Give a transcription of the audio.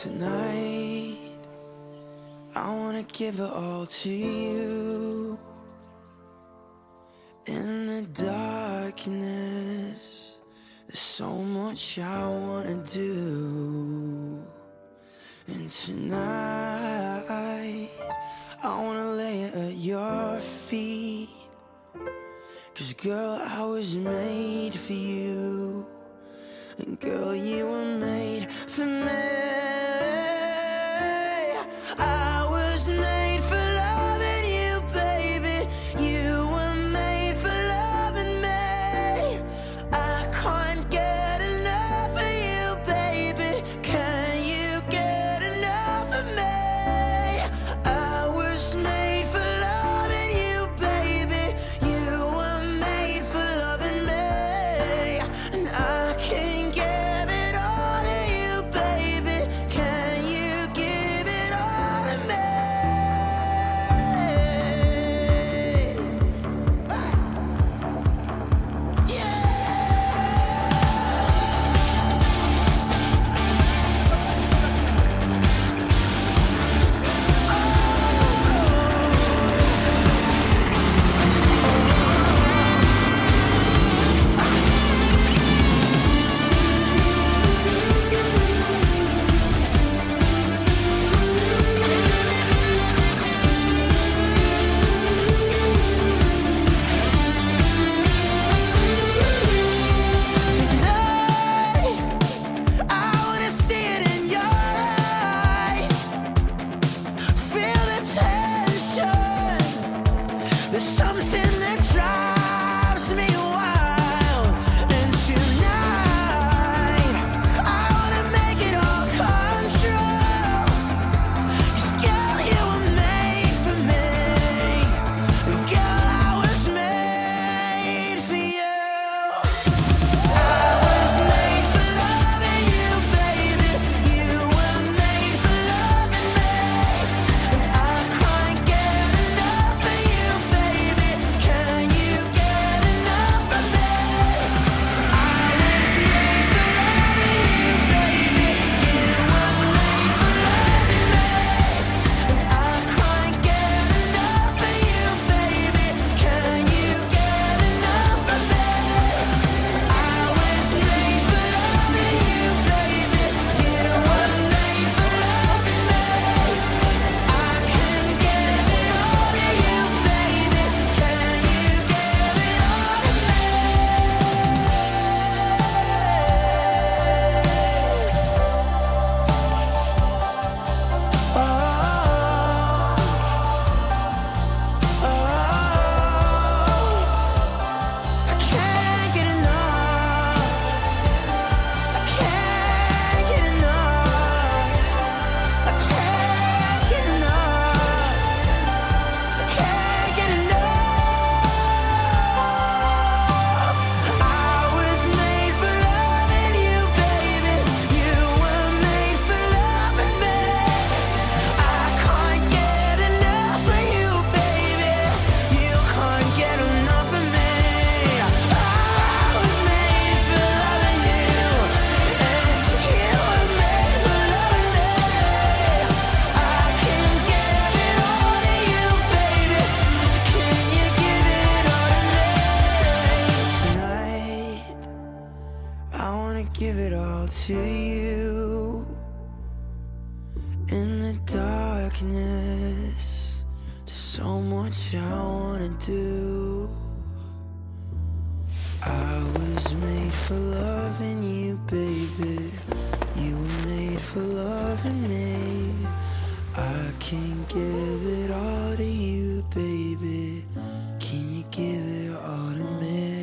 Tonight, I wanna give it all to you. In the darkness, there's so much I wanna do. And tonight, I wanna lay it at your feet. 'Cause girl, I was made for you. And girl, you were made for me. I was made for loving you, baby. You were made for loving me. I can't get enough of you, baby. Can you get enough of me? I was made for loving you, baby. You were made for loving me. And I can't give it all to you, baby. Can you give it all to me? There's something that drives me wild. And tonight, I wanna make it all come true. 'Cause girl, you were made for me. Girl, I was made for you. I was made for loving you, baby. You were made for loving me. And I can't get enough of you, baby. Can you get enough of me? I was made for loving you, baby. You were made for loving me. And I can't get enough of you, baby. Can you get enough of me? I was made for loving you, baby. You were made for loving me. I can give it all to you, baby. Can you give it all to me? I can't get enough. I can't get enough. I can't get enough. I can't get enough. I was made for loving you, baby. You were made for loving me. I can't get enough of you, baby. You can't get enough of me. I was made for loving you, and you were made for loving me. I can give it all to you, baby. Can you give it all to me? Tonight, I wanna give it all to you. In the darkness, there's so much I wanna do. I was made for loving you, baby. You were made for loving me. I can give it all to you, baby. Can you give it all to me?